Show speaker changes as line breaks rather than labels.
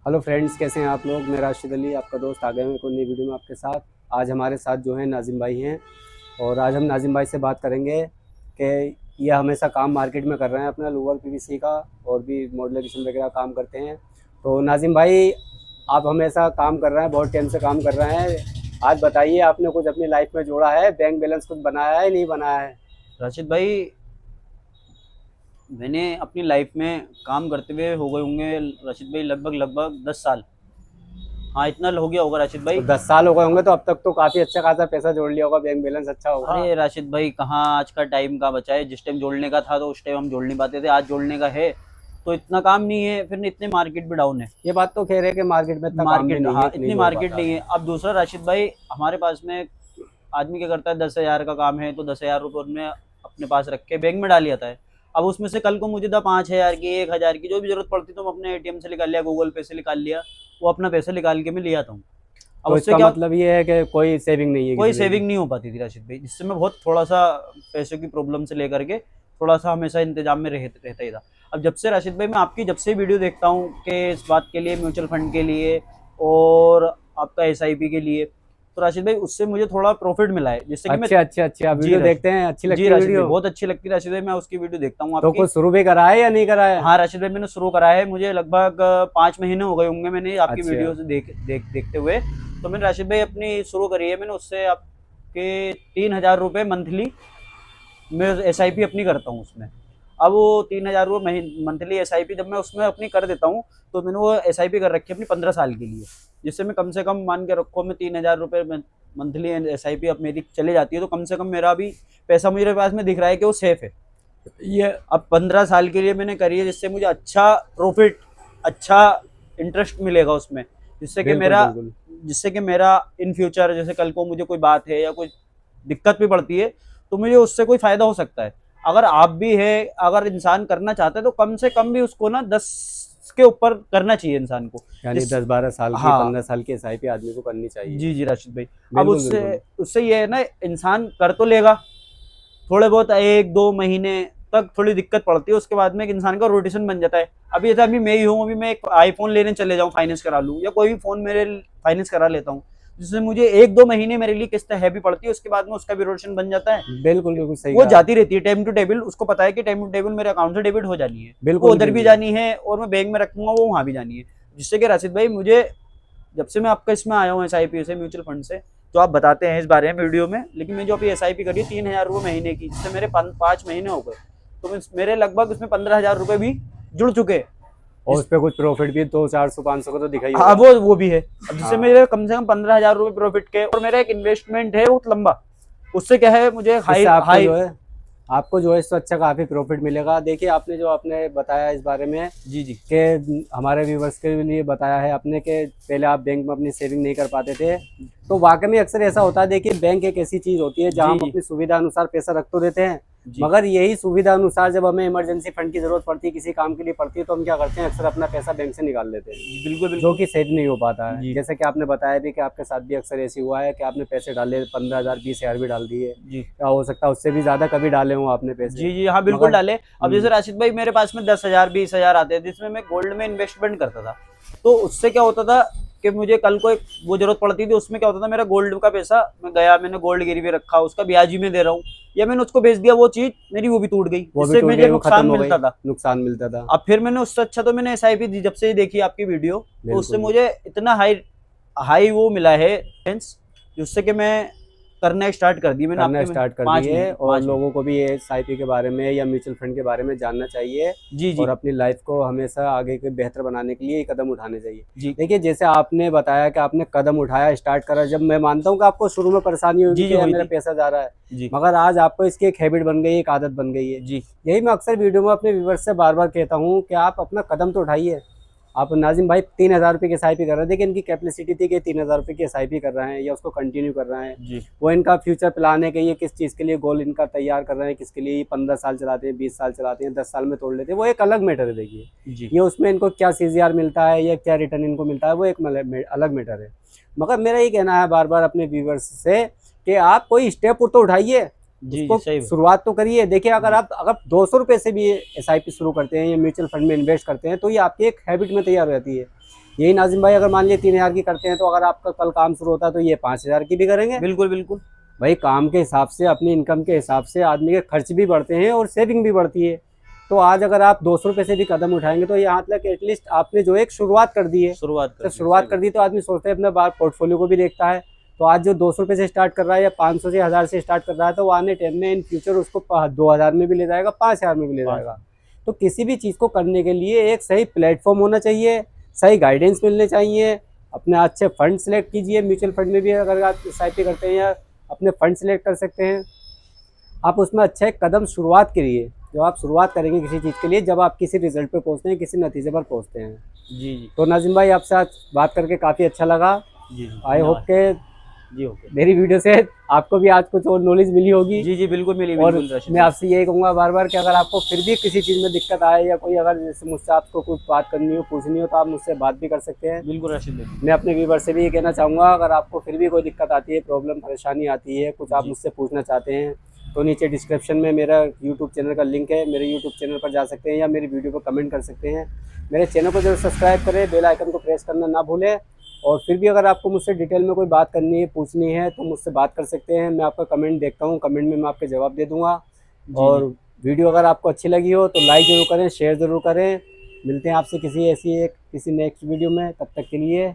Hello friends, कैसे हैं आप लोग। मैं राशिद अली, आपका दोस्त, आ गए हैं एक और नई वीडियो में आपके साथ। आज हमारे साथ जो है नाजिम भाई हैं और आज हम नाजिम भाई से बात करेंगे कि ये हमेशा काम मार्केट में कर रहे हैं अपना लोअर पीवीसी का और भी मॉडलेशन वगैरह काम करते हैं। तो नाजिम भाई, आप हमेशा काम कर रहे हैं, बहुत टाइम से काम कर रहे हैं। आज बताइए, आपने कुछ अपनी लाइफ में जोड़ा है, बैंक बैलेंस कुछ बनाया है नहीं बनाया है।
राशिद भाई, मैंने अपनी लाइफ में काम करते हुए हो गए होंगे राशिद भाई लगभग लगभग 10 साल। हाँ, इतना हो गया होगा राशिद
तो
भाई।
10 साल हो गए होंगे तो अब तक तो काफ़ी अच्छा खासा पैसा जोड़ लिया होगा, बैंक बैलेंस अच्छा होगा।
अरे राशिद भाई, कहाँ आज का टाइम का बचा है। जिस टाइम जोड़ने का था तो उस टाइम हम जोड़ नहीं पाते थे। आज जोड़ने का है तो इतना काम नहीं है, फिर इतने मार्केट भी डाउन है।
ये बात तो कह रहे हैं कि मार्केट में इतना काम भी
मार्केट,
नहीं है
हाँ,
कि नहीं
इतनी
जोड़
मार्केट
पाता।
नहीं है। अब दूसरा राशिद भाई, हमारे पास में आदमी क्या करता है, 10,000 का काम है तो 10,000 रुपये उसने अपने पास रख के बैंक में डाल लिया है। अब उसमें से कल को मुझे 5,000 की, 1,000 की जो भी जरूरत पड़ती तो मैं अपने एटीएम से निकाल लिया, गूगल पे से निकाल लिया, वो अपना पैसा निकाल के मैं ले आता हूँ। अब
तो
उससे
इसका
क्या,
मतलब ये है कि कोई सेविंग नहीं है
कोई
किसी में भी।
सेविंग नहीं हो पाती थी राशिद भाई, जिससे मैं बहुत थोड़ा सा पैसों की प्रॉब्लम से लेकर के थोड़ा सा हमेशा इंतजाम में रहता ही था। अब जब से राशिद भाई मैं आपकी जब से वीडियो देखता हूँ कि इस बात के लिए, म्यूचुअल फंड के लिए और आपका एसआईपी के लिए, तो राशिद भाई उससे मुझे थोड़ा प्रॉफिट मिला है, जिससे कि मैं।
अच्छा अच्छा अच्छा, आप
जी
वीडियो
राशिद,
देखते हैं, अच्छी
जी
लगती है
राशिद भाई,
वीडियो।
बहुत अच्छी लगती है राशिद भाई, मैं उसकी वीडियो देखता हूँ
तो
आपकी।
कुछ शुरू भी करा है या नहीं करा है।
हाँ राशिद भाई, मैंने शुरू करा है, मुझे लगभग 5 महीने हो गए होंगे मैंने आपकी
अच्छा
वीडियो से देखते हुए। तो मैंने राशिद भाई अपनी शुरू करी है, मैंने उससे आपके 3,000 रुपये मंथली मैं एसआईपी अपनी करता हूँ उसमें। अब वो 3,000 रुपये मंथली एसआईपी जब मैं उसमें अपनी कर देता हूँ, तो मैंने वो एसआईपी कर रखी है अपनी 15 साल के लिए, जिससे मैं कम से कम मान के रखो, मैं 3,000 रुपये मंथली एसआईपी अब मेरी चले जाती है, तो कम से कम मेरा भी पैसा मेरे पास में दिख रहा है कि वो सेफ है।
ये।
अब 15 साल के लिए मैंने करी है, जिससे मुझे अच्छा प्रॉफिट, अच्छा इंटरेस्ट मिलेगा उसमें, जिससे कि
बिल्कुल
मेरा
बिल्कुल।
जिससे कि मेरा इन फ्यूचर, जैसे कल को मुझे कोई बात है या कोई दिक्कत भी पड़ती है, तो मुझे उससे कोई फायदा हो सकता है। अगर आप भी है, अगर इंसान करना चाहता है तो कम से कम भी उसको ना 10 के ऊपर करना चाहिए इंसान को।
यानी
जिस
10-12 साल की,
हाँ,
15 साल की एसआईपी आदमी को करनी चाहिए।
जी जी राशिद भाई। अब
बिल्कुल
उससे
बिल्कुल।
उससे ये है ना, इंसान कर तो लेगा, थोड़े बहुत 1-2 महीने तक थोड़ी दिक्कत पड़ती है, उसके बाद में एक इंसान का रोटेशन बन जाता है। अभी जैसे अभी मैं ही हूँ, अभी मैं एक आईफोन लेने चले जाऊँ, फाइनेंस करा लूँ, या कोई भी फोन मेरे फाइनेंस करा लेता हूँ, जिससे मुझे 1-2 महीने मेरे लिए किस्त हैवी पड़ती है, उसके बाद में उसका भी रोटेशन बन जाता है।
बिल्कुल बिल्कुल सही
वो
कहा।
जाती रहती है टाइम टू टेबल, उसको पता है कि टाइम टू टेबल मेरे अकाउंट से डेबिट हो जानी है, वो
बिल्कुल
उधर भी
बिल्कुल।
जानी है, और मैं बैंक में रखूंगा वो वहां भी जानी है। जिससे कि राशिद भाई, मुझे जब से मैं आपका इसमें आया हूँ एसआईपी से, म्यूचुअल फंड से, जो आप बताते हैं इस बारे में वीडियो में, लेकिन मैं जो अभी एसआईपी करी 3,000 रुपये महीने की, जिससे मेरे 5 महीने हो गए, तो मेरे लगभग उसमें 15,000 रुपये भी जुड़ चुके हैं।
और उस पर कुछ प्रॉफिट भी 200-400-500 का तो दिखा ही
हाँ,
होगा।
वो भी है। अब जिससे
हाँ।
मेरे कम से कम 15,000 रुपये प्रॉफिट के, और मेरा एक इन्वेस्टमेंट है बहुत लंबा, उससे क्या है, मुझे हाई
इससे
हाई।
आपको जो है इससे अच्छा काफ़ी प्रॉफिट मिलेगा। देखिए, आपने जो आपने बताया इस बारे में
जी जी
कि हमारे व्यूवर्स के लिए बताया है आपने कि पहले आप बैंक में अपनी सेविंग नहीं कर पाते थे। तो वाकई में अक्सर ऐसा होता है। देखिए, बैंक एक ऐसी चीज़ होती है जहां
जी
हम
जी
अपनी सुविधा अनुसार पैसा रख तो देते हैं,
जी
मगर यही सुविधा अनुसार जब हमें इमरजेंसी फंड की ज़रूरत पड़ती है, किसी काम के लिए पड़ती है, तो हम क्या करते हैं, अक्सर अपना पैसा बैंक से निकाल लेते हैं,
जी, बिल्कुल
जो
बिल्कुल।
कि सेव नहीं हो पाता है।
जी
जैसे कि आपने बताया भी कि आपके साथ भी अक्सर ऐसी हुआ है कि आपने पैसे डाले, 15,000 20,000 भी डाल दिए,
जी
क्या हो सकता है उससे भी ज़्यादा कभी डाले हों आपने पैसे।
जी जी, हाँ बिल्कुल
मगर
डाले। अब जैसे राशिद भाई, मेरे पास में 10,000 20,000 आते हैं, जिसमें मैं गोल्ड में इन्वेस्टमेंट करता था, तो उससे क्या होता था कि मुझे कल को एक वो जरूरत पड़ती थी, उसमें क्या होता था, मेरा गोल्ड का पैसा, मैं गया, मैंने गोल्ड गिरवी रखा, उसका ब्याज ही मैं दे रहा हूँ, या मैंने उसको बेच दिया, वो चीज मेरी वो भी टूट गई,
वो भी
जिससे
टूट
मुझे
गई, वो
नुकसान
खत्म हो गई,
मिलता था।
नुकसान मिलता था।
अब फिर मैंने उससे अच्छा, तो मैंने एसआईपी दी, जब से देखी आपकी वीडियो, तो उससे
बिल्कुल।
मुझे इतना हाई हाई वो मिला है, जिससे कि मैं करना स्टार्ट कर दी मैंने
करना
आपके में
स्टार्ट कर
5
दिए
महीने
और
5 महीने।
लोगों को भी ये एसआईपी के बारे में या म्यूचुअल फंड के बारे में जानना चाहिए
जी
और
जी
अपनी लाइफ को हमेशा आगे के बेहतर बनाने के लिए ये कदम उठाने चाहिए।
जी
देखिए, जैसे आपने बताया कि आपने कदम उठाया, स्टार्ट करा, जब मैं मानता हूँ कि आपको शुरू में परेशानी होगी
जी जी
कि यार
हुई
मेरा
थी।
पैसा जा रहा है,
जी
मगर आज आपको इसकी एक हैबिट बन गई, एक आदत बन गई है।
जी
यही मैं अक्सर वीडियो में अपने व्यूवर्स से बार बार कहता हूँ कि आप अपना कदम तो उठाइए। आप नाजिम भाई 3,000 रुपये की एसआईपी कर रहे हैं, देखिए इनकी कैपेसिटी थी कि 3,000 रुपये की एसआईपी कर रहे हैं या उसको कंटिन्यू कर रहे हैं।
जी
वो इनका फ्यूचर प्लान है कि ये किस चीज़ के लिए गोल इनका तैयार कर रहे हैं, किसके लिए। ये 15 साल चलाते हैं, 20 साल चलाते हैं, 10 साल में तोड़ लेते हैं, वो एक अलग मैटर है। देखिए,
जी
ये उसमें इनको क्या सीजीआर मिलता है या क्या रिटर्न इनको मिलता है, वो एक अलग मैटर है। मगर मेरा ये कहना है बार बार अपने व्यूवर्स से कि आप कोई स्टेप तो उठाइए,
जी जी,
उसको
सही।
शुरुआत तो करिए। देखिए, अगर
जी
अगर 200 रुपये से भी एसआईपी शुरू करते हैं या म्यूचुअल फंड में इन्वेस्ट करते हैं, तो ये आपकी एक हैबिट में तैयार हो जाती है। यही नाजिम भाई अगर मान लिया 3000 की करते हैं, तो अगर आपका कल काम शुरू होता है तो ये 5000 की भी करेंगे।
बिल्कुल बिल्कुल।
भाई काम के हिसाब से, अपनी इनकम के हिसाब से आदमी के खर्च भी बढ़ते हैं और सेविंग भी बढ़ती है। तो आज अगर आप 200 रुपये से भी कदम उठाएंगे तो यहाँ तक एटलीस्ट आपने जो एक शुरुआत कर दी है। जब शुरुआत कर दी तो आदमी सोचता है अपने बार पोर्टफोलियो को भी देखता है। तो आज जो 200 रुपये से स्टार्ट कर रहा है या 500 से 1000 से स्टार्ट कर रहा है, तो वो आने टाइम में इन फ्यूचर उसको 2000 में भी ले जाएगा, 5000 में भी ले जाएगा। तो किसी भी चीज़ को करने के लिए एक सही प्लेटफॉर्म होना चाहिए, सही गाइडेंस मिलने चाहिए। अपने अच्छे फंड सेलेक्ट कीजिए। म्यूचुअल फंड में भी अगर आप SIP करते हैं या अपने फंड सेलेक्ट कर सकते हैं, आप उसमें अच्छा एक कदम शुरुआत करिए। जब आप शुरुआत करेंगे किसी चीज़ के लिए, जब आप किसी रिजल्ट पे पहुंचते हैं, किसी नतीजे पर पहुंचते हैं।
जी जी
तो नाजिम भाई आपसे आज बात करके काफ़ी अच्छा लगा।
जी जी।
आई होप के
जी ओके।
मेरी वीडियो से आपको भी आज कुछ और नॉलेज मिली होगी।
जी जी बिल्कुल मिली,
और
बिल्कुल राशिद
मैं आपसे यही कहूँगा बार बार कि अगर आपको फिर भी किसी चीज़ में दिक्कत आए या कोई अगर जैसे मुझसे आपको कुछ बात करनी हो, पूछनी हो, तो आप मुझसे बात भी कर सकते हैं।
बिल्कुल राशिद भाई।
मैं अपने व्यूवर से भी ये कहना चाहूँगा, अगर आपको फिर भी कोई दिक्कत आती है, प्रॉब्लम परेशानी आती है, कुछ आप
जी।
मुझसे पूछना चाहते हैं, तो नीचे डिस्क्रिप्शन में मेरा यूट्यूब चैनल का लिंक है। मेरे यूट्यूब चैनल पर जा सकते हैं या मेरी वीडियो पर कमेंट कर सकते हैं। मेरे चैनल को जरूर सब्सक्राइब करें, बेल आइकन को प्रेस करना ना भूलें। और फिर भी अगर आपको मुझसे डिटेल में कोई बात करनी है, पूछनी है, तो मुझसे बात कर सकते हैं। मैं आपका कमेंट देखता हूँ, कमेंट में मैं आपके जवाब दे दूँगा। और वीडियो अगर आपको अच्छी लगी हो तो लाइक ज़रूर करें, शेयर ज़रूर करें। मिलते हैं आपसे किसी नेक्स्ट वीडियो में, तब तक के लिए